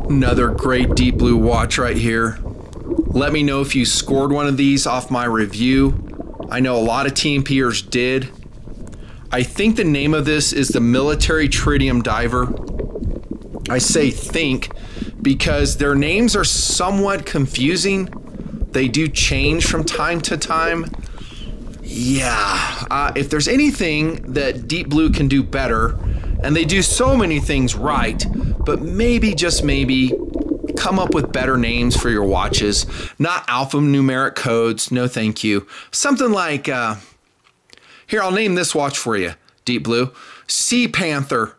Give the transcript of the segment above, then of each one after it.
Another great deep blue watch right here. Let me know if you scored one of these off my review. I know a lot of TMPers did. I think the name of this is the Military Tritium Diver. I say think because their names are somewhat confusing. They do change from time to time. Yeah, if there's anything that Deep Blue can do better, and they do so many things right, but maybe, just maybe, come up with better names for your watches. Not alphanumeric codes, no thank you. Something like, here, I'll name this watch for you, Deep Blue. Sea Panther.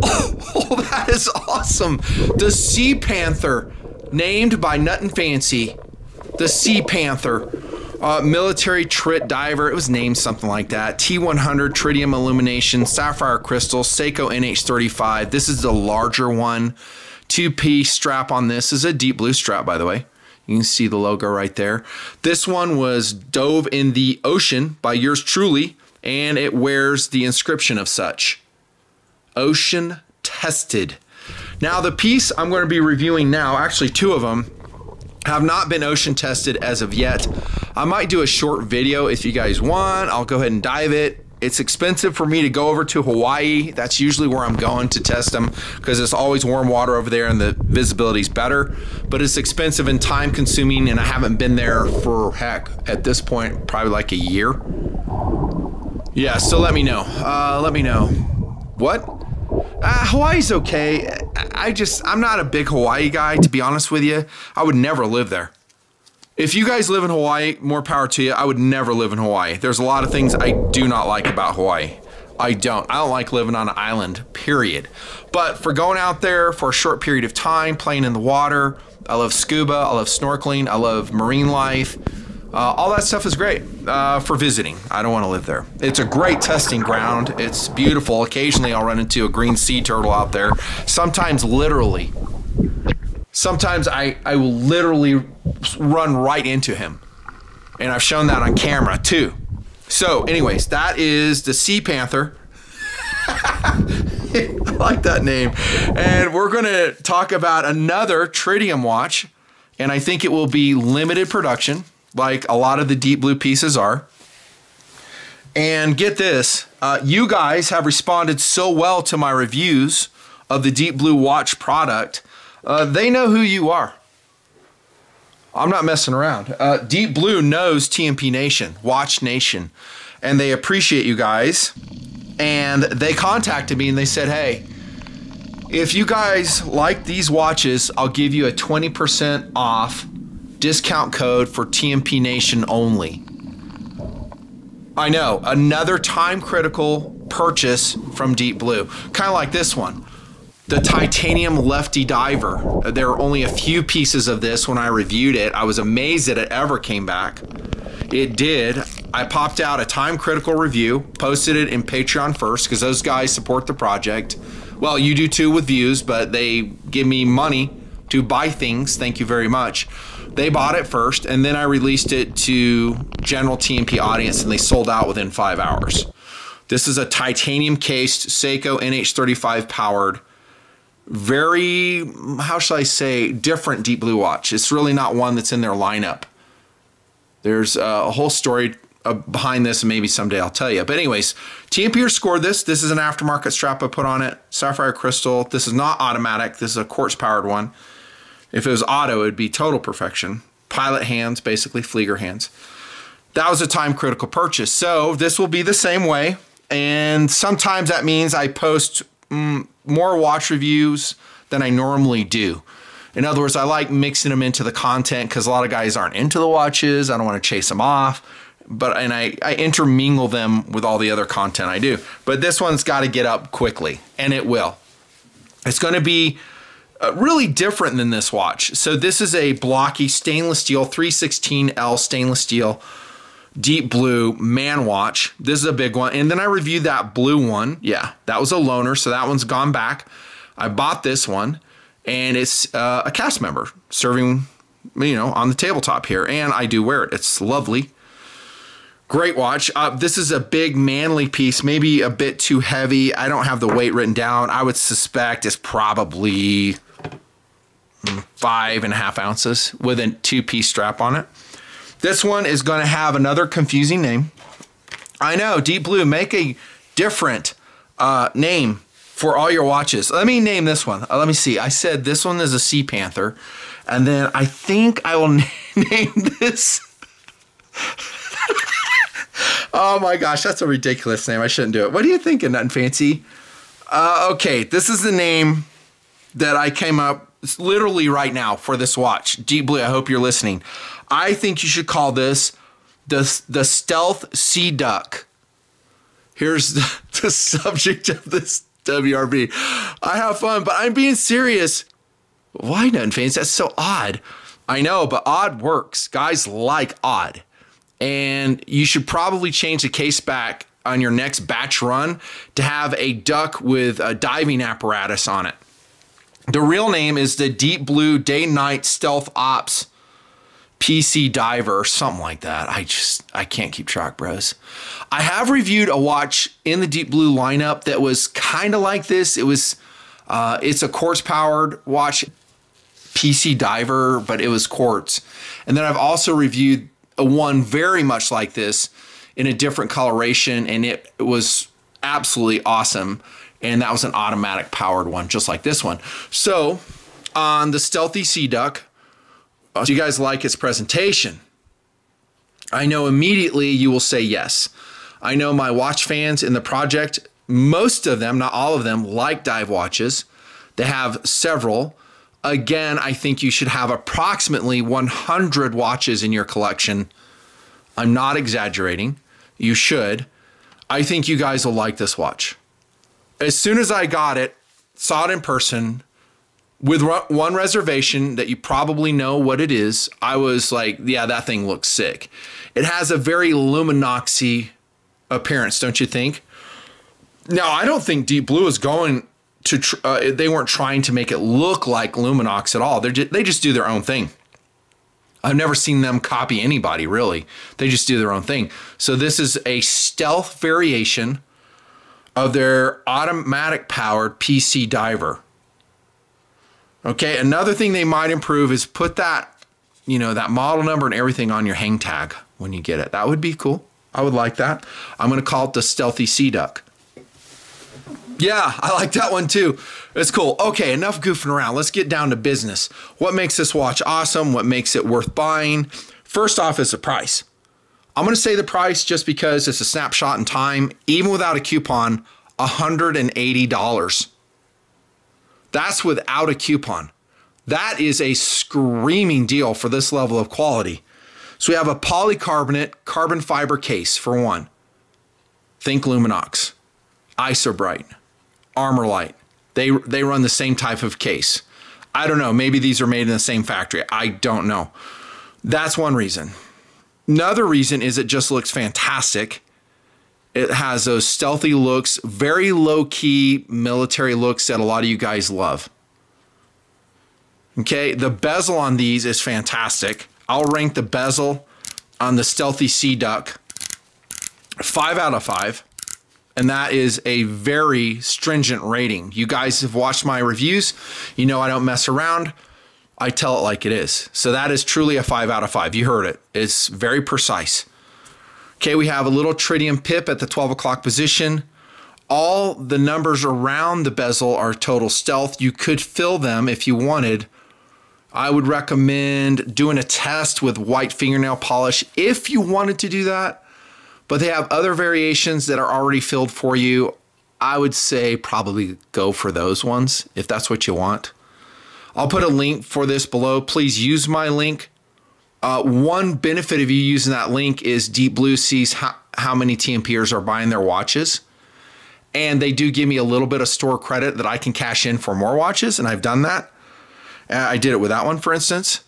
Oh, that is awesome. The Sea Panther, named by Nut and Fancy. The Sea Panther. Military Trit Diver, it was named something like that. T100 Tritium Illumination, Sapphire Crystal, Seiko NH35. This is the larger one. 2-piece strap on this. This is a deep blue strap, by the way. You can see the logo right there. This one was dove in the ocean by yours truly, and it wears the inscription of such. Ocean tested. Now, the piece I'm going to be reviewing now, actually two of them, have not been ocean tested as of yet. I might do a short video if you guys want. I'll go ahead and dive it. It's expensive for me to go over to Hawaii. That's usually where I'm going to test them because it's always warm water over there and the visibility is better. But it's expensive and time consuming, and I haven't been there for, heck, at this point, probably like a year. Yeah, so let me know. Let me know. What? Hawaii's okay. I'm not a big Hawaii guy, to be honest with you. I would never live there. If you guys live in Hawaii, more power to you. I would never live in Hawaii. There's a lot of things I do not like about Hawaii. I don't like living on an island, period. But for going out there for a short period of time, playing in the water, I love scuba, I love snorkeling, I love marine life. All that stuff is great for visiting. I don't want to live there. It's a great testing ground. It's beautiful. Occasionally I'll run into a green sea turtle out there. Sometimes literally. Sometimes I will literally run right into him. And I've shown that on camera too. So anyways, that is the Sea Panther. I like that name. And we're going to talk about another tritium watch. And I think it will be limited production, like a lot of the Deep Blue pieces are. And get this, you guys have responded so well to my reviews of the Deep Blue watch product. They know who you are. I'm not messing around. Deep Blue knows TMP Nation, Watch Nation, and they appreciate you guys. And they contacted me and they said, hey, if you guys like these watches, I'll give you a 20% off discount code for TMP Nation only. I know, another time critical purchase from Deep Blue, kind of like this one. The Titanium Lefty Diver. There are only a few pieces of this when I reviewed it. I was amazed that it ever came back. It did. I popped out a time critical review, posted it in Patreon first because those guys support the project. Well, you do too with views, but they give me money to buy things. Thank you very much. They bought it first, and then I released it to general TMP audience, and they sold out within 5 hours. This is a titanium cased Seiko NH35 powered, very, how should I say, different Deep Blue watch. It's really not one that's in their lineup. There's a whole story behind this, and maybe someday I'll tell you. But anyways, TMPers scored this. This is an aftermarket strap I put on it. Sapphire Crystal. This is not automatic. This is a quartz powered one. If it was auto, it would be total perfection. Pilot hands, basically Flieger hands. That was a time critical purchase. So this will be the same way. And sometimes that means I post more watch reviews than I normally do. In other words, I like mixing them into the content because a lot of guys aren't into the watches. I don't want to chase them off. And I intermingle them with all the other content I do. But this one's got to get up quickly, and it will. It's going to be really different than this watch. So this is a blocky stainless steel 316L stainless steel Deep Blue man watch. This is a big one. And then I reviewed that blue one. Yeah, that was a loaner, so that one's gone back. I bought this one, and it's a cast member serving, you know, on the tabletop here. And I do wear it. It's lovely. Great watch. This is a big manly piece, maybe a bit too heavy. I don't have the weight written down. I would suspect it's probably 5.5 ounces with a 2-piece strap on it. This one is going to have another confusing name. I know, Deep Blue, make a different name for all your watches. Let me name this one. Let me see. I said this one is a Sea Panther. And then I think I will name this. Oh my gosh, that's a ridiculous name. I shouldn't do it. What are you thinking? Nothing fancy? Okay, this is the name that I came up literally right now for this watch. Deep Blue, I hope you're listening. I think you should call this the Stealth Sea Duck. Here's the subject of this WRB. I have fun, but I'm being serious. Why nothing fancy? That's so odd. I know, but odd works. Guys like odd. And you should probably change the case back on your next batch run to have a duck with a diving apparatus on it. The real name is the Deep Blue Day-Night Stealth Ops PC Diver or something like that. I can't keep track, bros. I have reviewed a watch in the Deep Blue lineup that was kind of like this. It's a quartz powered watch, PC Diver, but it was quartz. And then I've also reviewed one very much like this in a different coloration, and it was absolutely awesome. And that was an automatic powered one, just like this one. So on the Stealthy Sea Duck, do you guys like its presentation? I know immediately you will say yes. I know my watch fans in the project, most of them, not all of them, like dive watches. They have several. Again, I think you should have approximately 100 watches in your collection. I'm not exaggerating. You should. I think you guys will like this watch. As soon as I got it, saw it in person, with one reservation that you probably know what it is, I was like, yeah, that thing looks sick. It has a very Luminox-y appearance, don't you think? Now, I don't think Deep Blue is going to, they weren't trying to make it look like Luminox at all. They just do their own thing. I've never seen them copy anybody, really. They just do their own thing. So this is a stealth variation of their automatic powered PC Diver. Okay, another thing they might improve is put that, that model number and everything on your hang tag when you get it. That would be cool. I would like that. I'm going to call it the Stealthy Sea Duck. Yeah, I like that one too. It's cool. Okay, enough goofing around. Let's get down to business. What makes this watch awesome? What makes it worth buying? First off is the price. I'm going to say the price just because it's a snapshot in time. Even without a coupon, $180. That's without a coupon. That is a screaming deal for this level of quality. So we have a polycarbonate carbon fiber case for one. Think Luminox, Isobrite, Armorlight. They run the same type of case. I don't know. Maybe these are made in the same factory. I don't know. That's one reason. Another reason is it just looks fantastic. It has those stealthy looks, very low-key military looks that a lot of you guys love. Okay, the bezel on these is fantastic. I'll rank the bezel on the Stealthy Sea Duck 5 out of 5. And that is a very stringent rating. You guys have watched my reviews. You know I don't mess around. I tell it like it is. So that is truly a 5 out of 5. You heard it. It's very precise. Okay, we have a little tritium pip at the 12 o'clock position. All the numbers around the bezel are total stealth. You could fill them if you wanted. I would recommend doing a test with white fingernail polish if you wanted to do that. But they have other variations that are already filled for you. I would say probably go for those ones if that's what you want. I'll put a link for this below. Please use my link. One benefit of you using that link is Deep Blue sees how many TMPers are buying their watches. And they do give me a little bit of store credit that I can cash in for more watches, and I've done that. I did it with that one, for instance.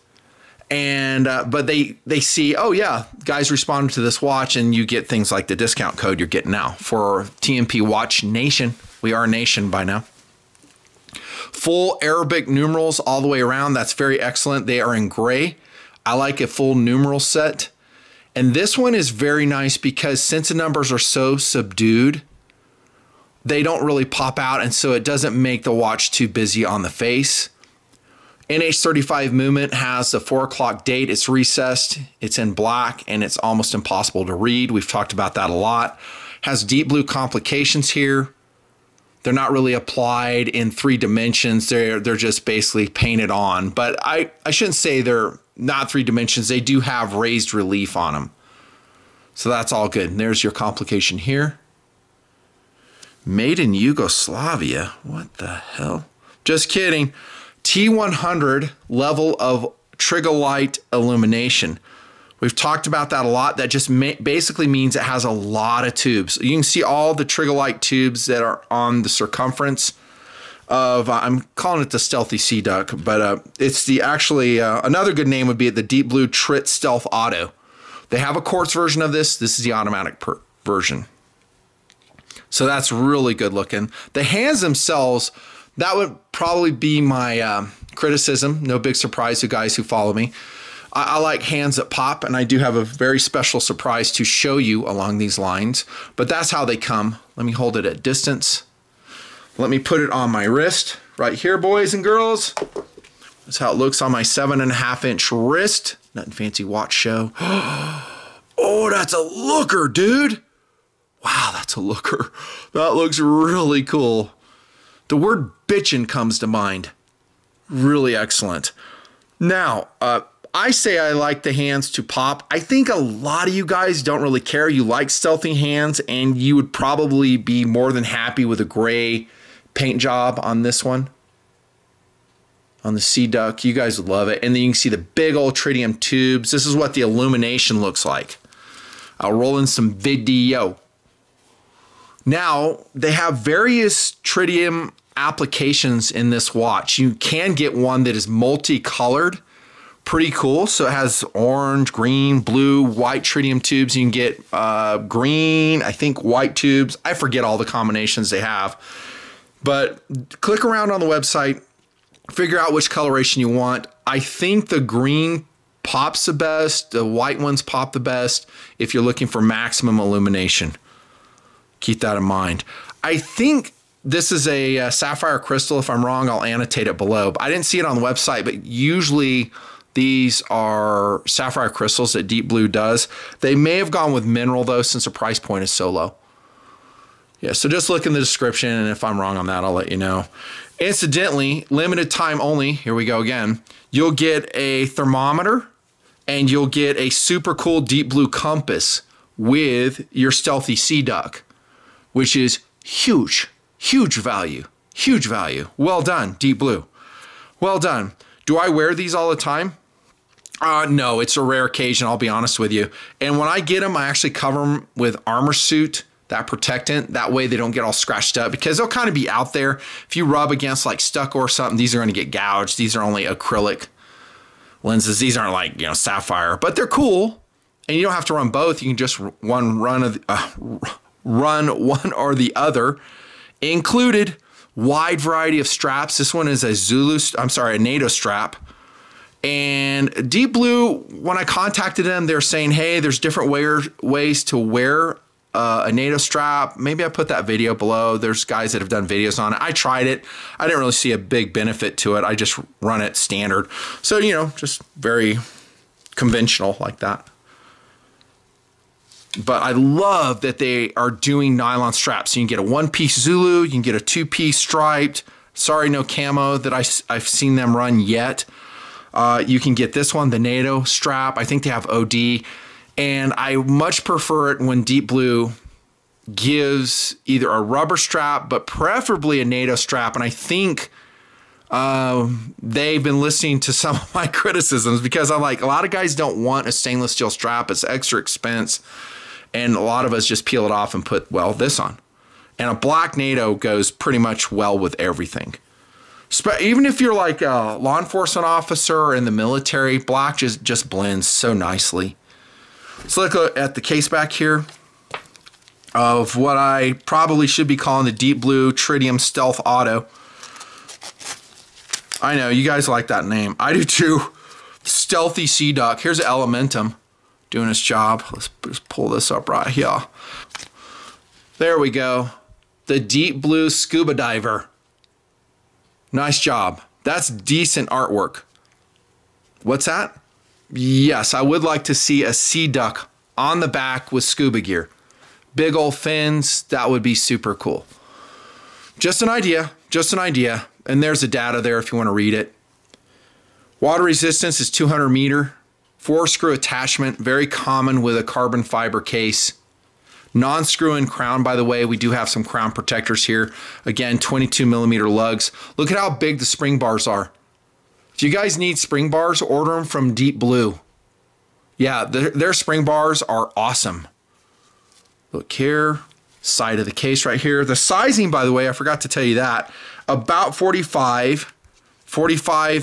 And but they see, oh yeah, guys responded to this watch, and you get things like the discount code you're getting now for TMP Watch Nation. We are a nation by now. Full Arabic numerals all the way around. That's very excellent. They are in gray. I like a full numeral set. And this one is very nice because since the numbers are so subdued, they don't really pop out, and so it doesn't make the watch too busy on the face. NH35 movement has a 4 o'clock date. It's recessed, it's in black, and it's almost impossible to read. We've talked about that a lot. Has deep blue complications here. They're not really applied in 3 dimensions. They're just basically painted on. But I shouldn't say they're not 3 dimensions. They do have raised relief on them. So that's all good. And there's your complication here. Made in Yugoslavia. What the hell? Just kidding. T100 level of Trigolite illumination. We've talked about that a lot. That just basically means it has a lot of tubes. You can see all the Trigolite tubes that are on the circumference of, I'm calling it the Stealthy Sea Duck, but it's the actually, another good name would be the Deep Blue Trit Stealth Auto. They have a quartz version of this. This is the automatic version. So that's really good looking. The hands themselves, that would probably be my criticism. No big surprise to guys who follow me. I like hands that pop, and I do have a very special surprise to show you along these lines. But that's how they come. Let me hold it at distance. Let me put it on my wrist right here, boys and girls. That's how it looks on my 7.5-inch wrist. Nothing fancy watch show. Oh, that's a looker, dude. Wow, that's a looker. That looks really cool. The word bitchin' comes to mind. Really excellent. Now, I say I like the hands to pop. I think a lot of you guys don't really care. You like stealthy hands, and you would probably be more than happy with a gray paint job on this one. On the Sea Duck, you guys would love it. And then you can see the big old tritium tubes. This is what the illumination looks like. I'll roll in some video. Now, they have various tritium applications in this watch. You can get one that is multicolored. Pretty cool. So it has orange, green, blue, white tritium tubes. You can get green, I think white tubes. I forget all the combinations they have. But click around on the website, figure out which coloration you want. I think the green pops the best. The white ones pop the best if you're looking for maximum illumination. Keep that in mind. I think this is a sapphire crystal. If I'm wrong, I'll annotate it below. But I didn't see it on the website, but usually these are sapphire crystals that Deep Blue does. They may have gone with mineral though, since the price point is so low. Yeah, so just look in the description, and if I'm wrong on that, I'll let you know. Incidentally, limited time only, here we go again, you'll get a thermometer, and you'll get a super cool Deep Blue compass with your Stealthy Sea Duck, which is huge, huge value, huge value. Well done, Deep Blue. Well done. Do I wear these all the time? No, it's a rare occasion, I'll be honest with you. And when I get them, I actually cover them with Armor Suit, that protectant. That way they don't get all scratched up, because they'll kind of be out there. If you rub against like stucco or something, these are going to get gouged. These are only acrylic lenses. These aren't like, sapphire, but they're cool. And you don't have to run both. You can just run one or the other. Included wide variety of straps. This one is a NATO strap. And Deep Blue, when I contacted them, they're saying, hey, there's different ways to wear a NATO strap. Maybe I put that video below. There's guys that have done videos on it. I tried it. I didn't really see a big benefit to it. I just run it standard. So, just very conventional like that. But I love that they are doing nylon straps. So you can get a one-piece Zulu. You can get a two-piece striped. Sorry, no camo that I've seen them run yet. You can get this one, the NATO strap. I think they have OD. And I much prefer it when Deep Blue gives either a rubber strap, but preferably a NATO strap. And I think they've been listening to some of my criticisms, because I'm like, a lot of guys don't want a stainless steel strap. It's extra expense. And a lot of us just peel it off and put, well, this on. And a black NATO goes pretty much well with everything. Even if you're like a law enforcement officer or in the military, black just blends so nicely. So look at the case back here of what I probably should be calling the Deep Blue Tritium Stealth Auto. I know, you guys like that name. I do too. Stealthy Sea Duck. Here's Elementum doing its job. Let's just pull this up right here. There we go. The Deep Blue Scuba Diver. Nice job. That's decent artwork. What's that? Yes, I would like to see a sea duck on the back with scuba gear. Big old fins, that would be super cool. Just an idea, just an idea. And there's the data there if you want to read it. Water resistance is 200 meter. 4-screw attachment, very common with a carbon fiber case. Non-screw-in crown, by the way, we do have some crown protectors here. Again, 22 millimeter lugs. Look at how big the spring bars are. If you guys need spring bars, order them from Deep Blue. Yeah, their spring bars are awesome. Look here, side of the case right here. The sizing, by the way, I forgot to tell you that. About 45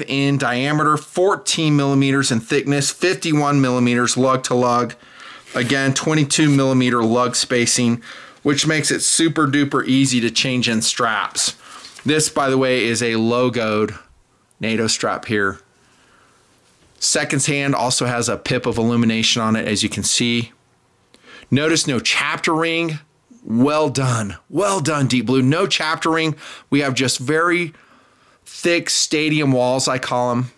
in diameter, 14 millimeters in thickness, 51 millimeters lug to lug. Again, 22 millimeter lug spacing, which makes it super duper easy to change in straps. This, by the way, is a logoed NATO strap here. Seconds hand also has a pip of illumination on it, as you can see. Notice no chapter ring. Well done. Well done, Deep Blue. No chapter ring. We have just very thick stadium walls, I call them.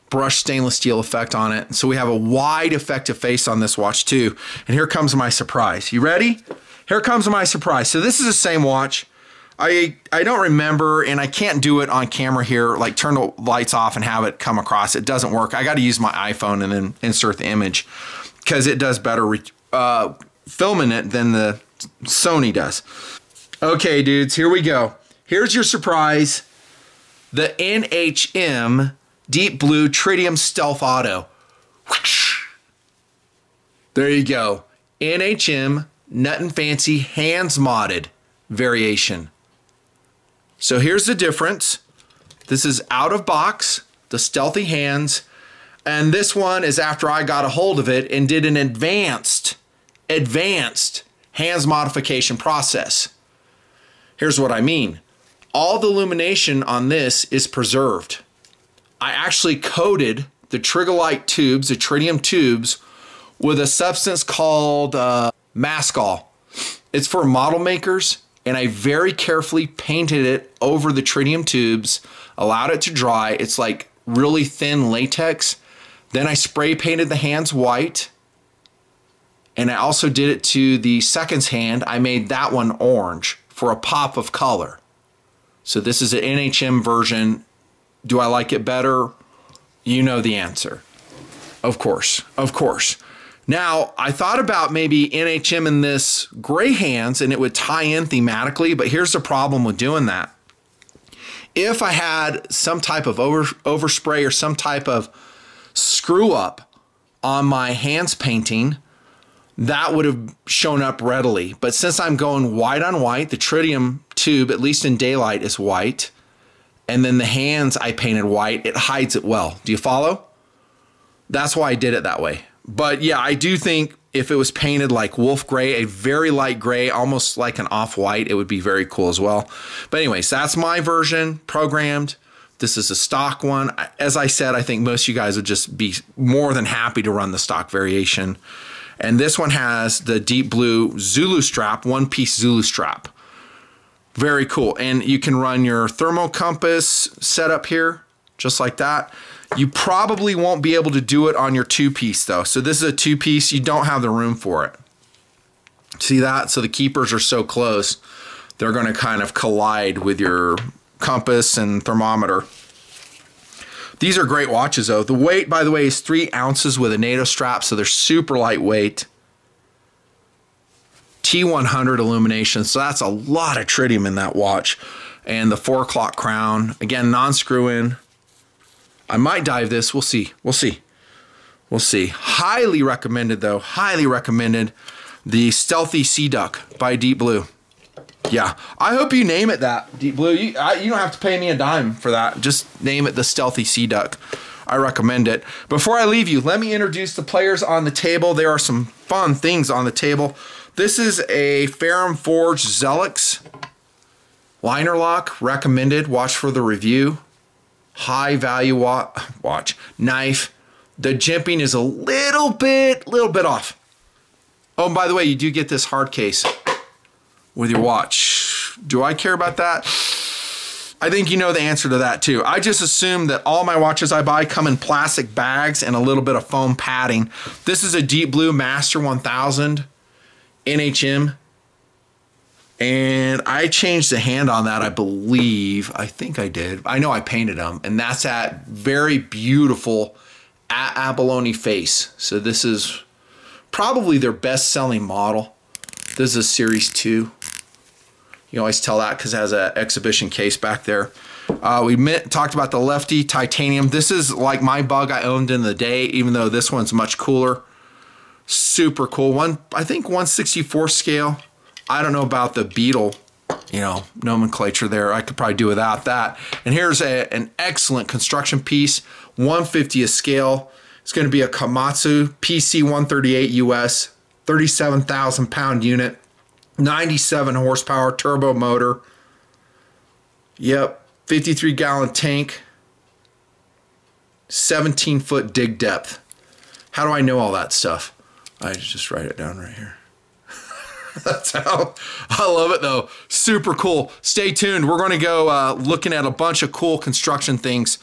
Brushed stainless steel effect on it. So we have a wide effective face on this watch too. And here comes my surprise. You ready? Here comes my surprise. So this is the same watch. I don't remember, and I can't do it on camera here, like turn the lights off and have it come across. It doesn't work. I got to use my iPhone and then insert the image because it does better filming it than the Sony does. Okay, dudes, here we go. Here's your surprise. The NHM Deep Blue Tritium Stealth Auto. There you go. NHM Nut and Fancy hands modded variation. So here's the difference. This is out of box, the stealthy hands, and this one is after I got a hold of it and did an advanced hands modification process. Here's what I mean. All the illumination on this is preserved. I actually coated the Trigolite tubes, the tritium tubes, with a substance called Mascol. It's for model makers, and I very carefully painted it over the tritium tubes, allowed it to dry. It's like really thin latex. Then I spray painted the hands white, and I also did it to the seconds hand. I made that one orange for a pop of color. So this is an NHM version. Do I like it better? You know the answer. Of course, of course. Now, I thought about maybe NHM in this gray hands and it would tie in thematically, but here's the problem with doing that. If I had some type of overspray or some type of screw up on my hands painting, that would have shown up readily. But since I'm going white on white, the tritium tube, at least in daylight, is white. And then the hands I painted white, it hides it well. Do you follow? That's why I did it that way. But yeah, I do think if it was painted like wolf gray, a very light gray, almost like an off-white, it would be very cool as well. But anyways, that's my version, programmed. This is a stock one. As I said, I think most of you guys would just be more than happy to run the stock variation. And this one has the Deep Blue Zulu strap, one-piece Zulu strap. Very cool. And you can run your thermal compass setup here, just like that. You probably won't be able to do it on your two-piece though. So this is a two-piece, you don't have the room for it. See that? So the keepers are so close, they're gonna kind of collide with your compass and thermometer. These are great watches though. The weight, by the way, is 3 ounces with a NATO strap, so they're super lightweight. T100 illumination, so that's a lot of tritium in that watch. And the 4 o'clock crown, again, non-screw-in. I might dive this, we'll see, we'll see. We'll see. Highly recommended though, highly recommended. The Stealthy Sea Duck by Deep Blue. Yeah, I hope you name it that, Deep Blue. You don't have to pay me a dime for that. Just name it the Stealthy Sea Duck. I recommend it. Before I leave you, let me introduce the players on the table. There are some fun things on the table. This is a Ferrum Forge Zelix liner lock, recommended. Watch for the review. High value watch. Knife. The jimping is a little bit off. Oh, and by the way, you do get this hard case with your watch. Do I care about that? I think you know the answer to that too. I just assume that all my watches I buy come in plastic bags and a little bit of foam padding. This is a Deep Blue Master 1000 NHM. And I changed the hand on that, I believe. I think I did. I know I painted them. And that's that very beautiful abalone face. So this is probably their best-selling model. This is a Series 2. You always tell that because it has an exhibition case back there. We talked about the Lefty titanium. This is like my bug I owned in the day, even though this one's much cooler. Super cool. I think 1/64 scale. I don't know about the Beetle, you know, nomenclature there. I could probably do without that. And here's an excellent construction piece, 1/50th scale. It's going to be a Komatsu PC138 US, 37,000 pound unit, 97 horsepower turbo motor. Yep, 53 gallon tank, 17-foot dig depth. How do I know all that stuff? I just write it down right here. That's how I love it though. Super cool. Stay tuned. We're going to go looking at a bunch of cool construction things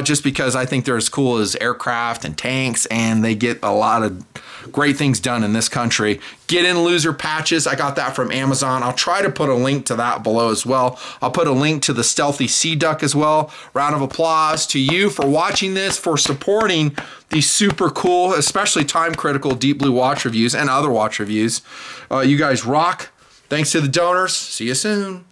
just because I think they're as cool as aircraft and tanks, and they get a lot of great things done in this country. Get in loser patches. I got that from Amazon. I'll try to put a link to that below as well. I'll put a link to the Stealthy Sea Duck as well. Round of applause to you for watching this, for supporting these super cool, especially time-critical Deep Blue watch reviews and other watch reviews. You guys rock. Thanks to the donors. See you soon.